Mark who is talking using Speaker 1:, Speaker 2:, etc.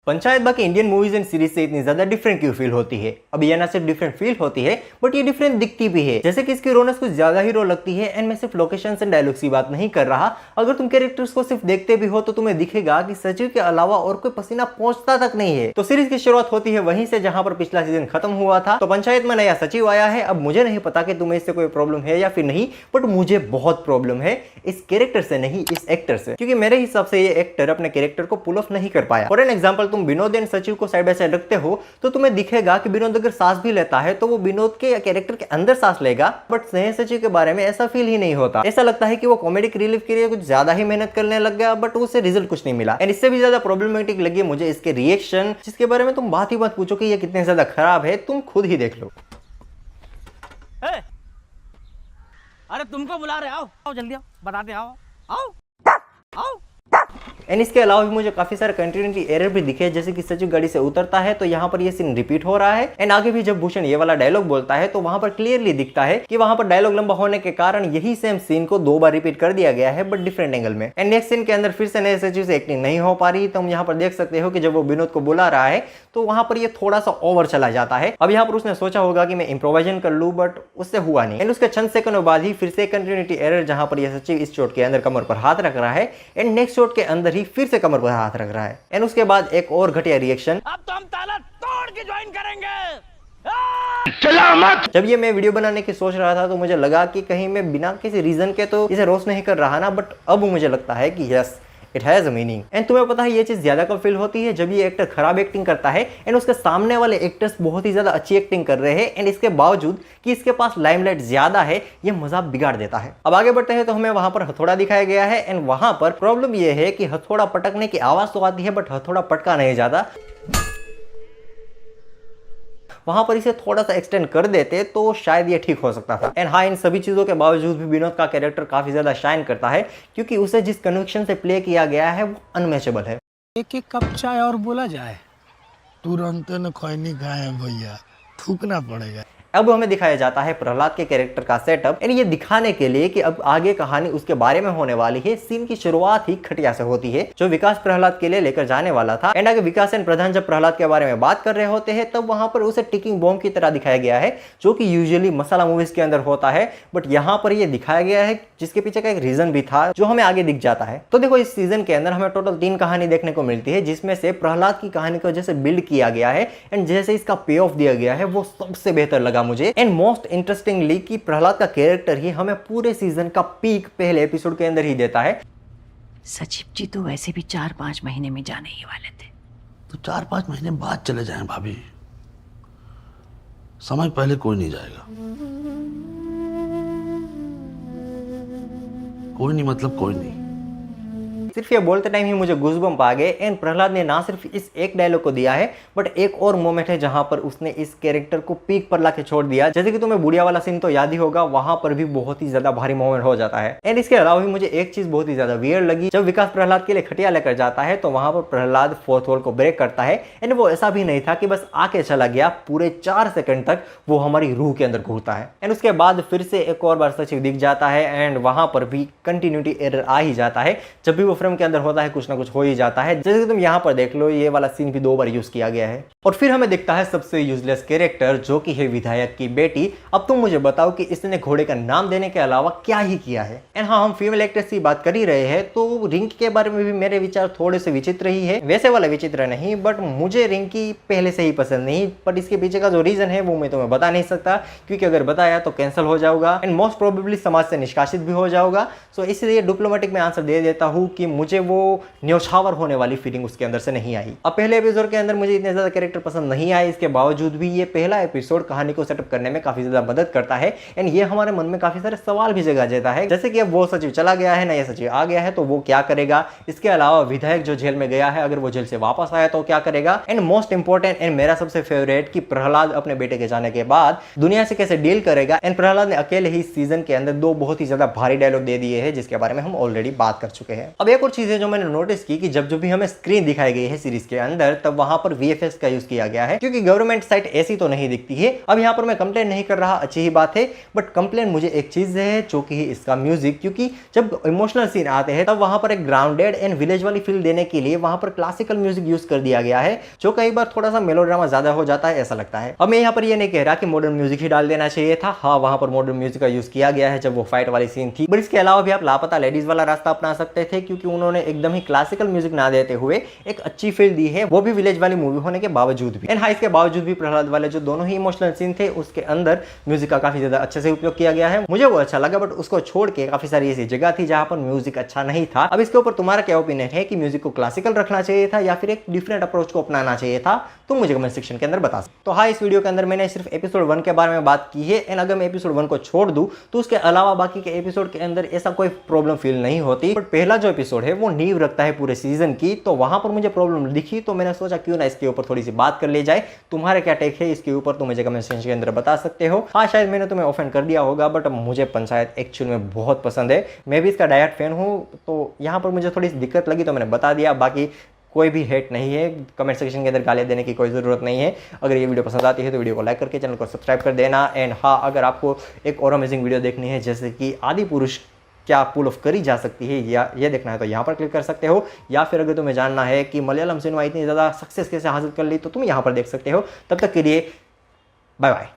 Speaker 1: पंचायत बाकी Indian movies and series से इतनी ज्यादा डिफरेंट क्यों फील होती है? अब ये ना सिर्फ डिफरेंट फील होती है बट ये डिफरेंट दिखती भी है। जैसे कि इसकी रोनेस कुछ ज्यादा हीरो लगती है एंड मैं सिर्फ लोकेशंस एंड डायलॉग्स की बात नहीं कर रहा। अगर तुम कैरेक्टर्स को सिर्फ देखते भी हो तो तुम्हें दिखेगा कि सचिव के अलावा और कोई पसीना पहुंचता तक नहीं है। तो सीरीज की शुरुआत होती है वहीं से जहां पर पिछला सीजन खत्म हुआ था। तो पंचायत में नया सचिव आया है। अब मुझे नहीं पता कि तुम्हें इससे कोई प्रॉब्लम है या फिर नहीं, बट मुझे बहुत प्रॉब्लम है इस कैरेक्टर से, नहीं इस एक्टर से, क्योंकि मेरे हिसाब से ये एक्टर अपने कैरेक्टर को पुल ऑफ नहीं कर पाया। फॉर एन एग्जांपल, तुम विनोद एंड सचिव को साइड बाय साइड रखते हो तो तुम्हें दिखेगा कि विनोद अगर सांस भी लेता है तो वो विनोद के कैरेक्टर के अंदर सांस लेगा, बट स्नेह सचिव के बारे में ऐसा फील ही नहीं होता। ऐसा लगता है कि वो कॉमेडिक रिलीफ के लिए कुछ ज्यादा ही मेहनत करने लग गया, बट उससे रिजल्ट कुछ नहीं मिला। एंड इससे भी ज्यादा प्रॉब्लमेटिक लगी मुझे इसके रिएक्शन, जिसके बारे में तुम बात ही मत पूछो कि ये कितने ज्यादा खराब है, तुम खुद ही देख लो।
Speaker 2: अरे तुमको बुला रहे, आओ जल्दी आओ, बताते, आओ आओ आओ।
Speaker 1: एंड इसके अलावा भी मुझे काफी सारे कंटिन्यूटी एरर भी दिखे, जैसे कि सचिव गाड़ी से उतरता है तो यहाँ पर ये सीन रिपीट हो रहा है। एंड आगे भी जब भूषण ये वाला डायलॉग बोलता है तो वहां पर क्लियरली दिखता है कि वहां पर डायलॉग लंबा होने के कारण यही सेम सीन को 2 बार रिपीट कर दिया गया है, बट डिफरेंट एंगल में। एंड नेक्स्ट सीन के अंदर फिर से नए सचिव से एक्टिंग नहीं हो पा रही। तो हम यहाँ पर देख सकते हो कि जब वो विनोद को बुला रहा है तो वहां पर ये थोड़ा सा ओवर चला जाता है। अब यहाँ पर उसने सोचा होगा कि मैं इंप्रोवाइजन कर लूं, बट उससे हुआ नहीं। एंड उसके चंद सेकंड बाद ही फिर से कंटिन्यूटी एरर, जहां पर ये सचिव इस शॉट के अंदर कमर पर हाथ रख रहा है एंड नेक्स्ट शॉट के अंदर ही फिर से कमर पर हाथ रख रहा है। एंड उसके बाद एक और घटिया रिएक्शन,
Speaker 2: अब तो हम ताला तोड़ के ज्वाइन करेंगे।
Speaker 1: चला मत। जब ये मैं वीडियो बनाने की सोच रहा था तो मुझे लगा कि कहीं मैं बिना किसी रीजन के तो इसे रोस्ट नहीं कर रहा ना, बट अब मुझे लगता है कि yes, it has a meaning. And तुम्हें पता है ये चीज ज्यादा कब फील होती है? जब ये एक्टर खराब एक्टिंग करता है एंड उसके सामने वाले एक्टर्स बहुत ही ज्यादा अच्छी एक्टिंग कर रहे हैं एंड इसके बावजूद कि इसके पास लाइमलाइट ज्यादा है, ये मजाक बिगाड़ देता है। अब आगे बढ़ते हैं तो हमें वहां पर हथौड़ा दिखाया गया है एंड वहां पर प्रॉब्लम ये है कि हथौड़ा पटकने की आवाज तो आती है बट हथौड़ा पटका नहीं जाता। वहां पर इसे थोड़ा सा एक्सटेंड कर देते तो शायद ये ठीक हो सकता था। एंड हाँ, इन सभी चीजों के बावजूद भी विनोद का कैरेक्टर काफी ज्यादा शाइन करता है, क्योंकि उसे जिस कन्विक्शन से प्ले किया गया है वो अनमैचेबल है।
Speaker 3: एक कप चाय और बोला जाए, तुरंत न खैनी खाए भैया, थूकना पड़ेगा।
Speaker 1: अब हमें दिखाया जाता है प्रहलाद के कैरेक्टर का सेटअप, एंड ये दिखाने के लिए कि अब आगे कहानी उसके बारे में होने वाली है। सीन की शुरुआत ही खटिया से होती है, जो विकास प्रहलाद के लिए लेकर जाने वाला था। एंड आगे विकास एंड प्रधान जब प्रहलाद के बारे में बात कर रहे होते हैं तब वहां पर उसे टिकिंग बॉम्ब की तरह दिखाया गया है, जो कि यूजुअली मसाला मूवीज के अंदर होता है, बट यहाँ पर ये दिखाया गया है जिसके पीछे का एक रीजन भी था जो हमें आगे दिख जाता है। तो देखो, इस सीजन के अंदर हमें टोटल 3 कहानी देखने को मिलती है, जिसमें से प्रहलाद की कहानी को जैसे बिल्ड किया गया है एंड जैसे इसका पे ऑफ दिया गया है वो सबसे बेहतर लगा मुझे। एंड मोस्ट इंटरेस्टिंगली कि प्रहलाद का कैरेक्टर ही हमें पूरे सीजन का पीक पहले एपिसोड के अंदर ही देता है।
Speaker 4: सचिव जी तो वैसे भी 4-5 महीने में जाने ही वाले थे,
Speaker 5: तो 4-5 महीने बाद चले जाएं भाभी, समय पहले कोई नहीं जाएगा। कोई नहीं मतलब कोई नहीं।
Speaker 1: सिर्फ ये बोलते टाइम ही मुझे गूज़बम्प आ गए। एंड प्रहलाद ने ना सिर्फ इस एक डायलॉग को दिया है बट एक और मोमेंट है जहां पर उसने इस कैरेक्टर को पीक पर लाके छोड़ दिया। जैसे कि तुम्हें बुढ़िया वाला सीन तो याद ही होगा, वहां पर भी बहुत ही ज्यादा भारी मोमेंट हो जाता है। एंड इसके अलावा भी मुझे एक चीज बहुत ही ज्यादा वियर्ड लगी, जब विकास प्रहलाद के लिए खटिया लेकर जाता है तो वहां पर प्रहलाद फोर्थ वॉल को ब्रेक करता है। एंड वो ऐसा भी नहीं था कि बस आके चला गया, पूरे 4 सेकंड तक वो हमारी रूह के अंदर घूरता है। एंड उसके बाद फिर से एक और बार सचिव दिख जाता है एंड वहां पर भी कंटिन्यूटी एरर आ ही जाता है। जब भी वो फ्रेम के अंदर होता है कुछ ना कुछ हो ही जाता है। जैसे कि तुम यहाँ पर देख लो, ये वाला सीन भी 2 बार यूज किया गया है। और फिर हमें दिखता है सबसे यूजलेस कैरेक्टर, जो कि है विधायक की बेटी। अब तुम मुझे बताओ कि इसने घोड़े का नाम देने के अलावा क्या ही किया है। एंड हाँ, हम फीमेल एक्ट्रेस की बात कर ही रहे हैं तो रिंकी के बारे में भी मेरे विचार थोड़े से विचित्र ही है। वैसे वाला विचित्र नहीं, बट मुझे रिंकी पहले से ही पसंद नहीं। बट इसके पीछे का जो रीजन है वो मैं तुम्हें बता नहीं सकता, क्योंकि अगर बताया तो कैंसिल हो जाऊंगा एंड मोस्ट प्रोबेबली समाज से निष्कासित भी हो जाऊंगा। सो इसलिए डिप्लोमेटिक में आंसर दे देता हूँ कि मुझे वो न्योछावर होने वाली फीलिंग उसके अंदर से नहीं आई। अब पहले एपिसोड के अंदर मुझे इतने ज्यादा कैरेक्टर पसंद नहीं आए, इसके बावजूद भी ये पहला एपिसोड कहानी को सेटअप करने में काफी ज्यादा मदद करता है। एंड ये हमारे मन में काफी सारे सवाल भी जगा देता है, जैसे कि अब वो सचिव चला गया है, नया सचिव आ गया है तो वो क्या करेगा। इसके अलावा विधायक जो जेल में गया है, अगर वो जेल से वापस आया तो क्या करेगा। एंड मोस्ट इंपॉर्टेंट एंड मेरा सबसे फेवरेट कि प्रहलाद अपने बेटे के जाने के बाद दुनिया से कैसे डील करेगा। एंड प्रहलाद ने अकेले ही सीजन के अंदर 2 बहुत ही ज्यादा भारी डायलॉग दे दिए हैं, जिसके बारे में हम ऑलरेडी बात कर चुके हैं। अब एक एक और चीज है जो मैंने नोटिस की कि जब भी हमें स्क्रीन दिखाई गई है सीरीज के अंदर, तब वहां पर VFX का यूज किया गया है, क्योंकि गवर्नमेंट साइट ऐसी तो नहीं दिखती है। अब यहाँ पर मैं कंप्लेन नहीं कर रहा, अच्छी ही बात है, बट कंप्लेन मुझे एक चीज है जो कि इसका म्यूजिक, क्योंकि जब इमोशनल सीन आते हैं तब वहां पर एक ग्राउंडेड एंड विलेज वाली फील देने के लिए वहां पर क्लासिकल म्यूजिक यूज कर दिया गया है, जो कई बार थोड़ा सा मेलोड्रामा ज्यादा हो जाता है ऐसा लगता है। अब मैं यहाँ पर ये नहीं कह रहा कि मॉडर्न म्यूजिक ही डाल देना चाहिए था, हाँ वहां पर मॉडर्न म्यूजिक का यूज किया गया है जब वो फाइट वाली सीन थी, बट इसके अलावा भी आप लापता लेडीज वाला रास्ता अपना सकते थे, क्योंकि उन्होंने एकदम ही क्लासिकल म्यूजिक ना देते हुए एक अच्छी फील दी है, वो भी विलेज वाली मूवी होने के बावजूद भी। एंड हाँ, इसके बावजूद भी प्रहलाद वाले जो दोनों ही इमोशनल सीन थे उसके अंदर म्यूजिक का काफी ज्यादा अच्छे से उपयोग किया गया है, मुझे वो अच्छा लगा। बट उसको छोड़ के काफी सारी ऐसी जगह थी जहां पर म्यूजिक अच्छा नहीं था। अब इसके ऊपर तुम्हारा क्या ओपिनियन है कि म्यूजिक को क्लासिकल रखना चाहिए था या फिर एक डिफरेंट अप्रोच को अपनाना चाहिए था, तुम मुझे कमेंट सेक्शन के अंदर बता सकते। तो हाँ, इस वीडियो के अंदर मैंने सिर्फ एपिसोड 1 के बारे में बात की है, एंड अगर मैं एपिसोड 1 को छोड़ दूं तो उसके अलावा बाकी के एपिसोड के अंदर ऐसा कोई प्रॉब्लम फील नहीं होती। बट पहला जो एपिसोड है वो नींव रखता है पूरे सीजन की, तो वहां पर मुझे प्रॉब्लम दिखी, तो मैंने सोचा क्यों ना इसके ऊपर थोड़ी सी बात कर ली जाए। तुम्हारे क्या टेक है इसके ऊपर, तुम मुझे कमेंट सेक्शन के अंदर बता सकते हो। हाँ, शायद मैंने तुम्हें ऑफेंड कर दिया होगा, बट मुझे पंचायत एक्चुअल में बहुत पसंद है, मैं भी इसका डायरेक्ट फैन हूँ, तो यहाँ पर मुझे थोड़ी सी दिक्कत लगी तो मैंने बता दिया। बाकी कोई भी हेट नहीं है, कमेंट सेक्शन के अंदर गालियां देने की कोई ज़रूरत नहीं है। अगर ये वीडियो पसंद आती है तो वीडियो को लाइक करके चैनल को सब्सक्राइब कर देना। एंड हाँ, अगर आपको एक और अमेजिंग वीडियो देखनी है जैसे कि आदि पुरुष क्या पुल ऑफ करी जा सकती है या ये देखना है तो यहाँ पर क्लिक कर सकते हो, या फिर अगर तुम्हें जानना है कि मलयालम सिनेमा इतनी ज़्यादा सक्सेस कैसे हासिल कर ली तो तुम यहाँ पर देख सकते हो। तब तक के लिए बाय बाय।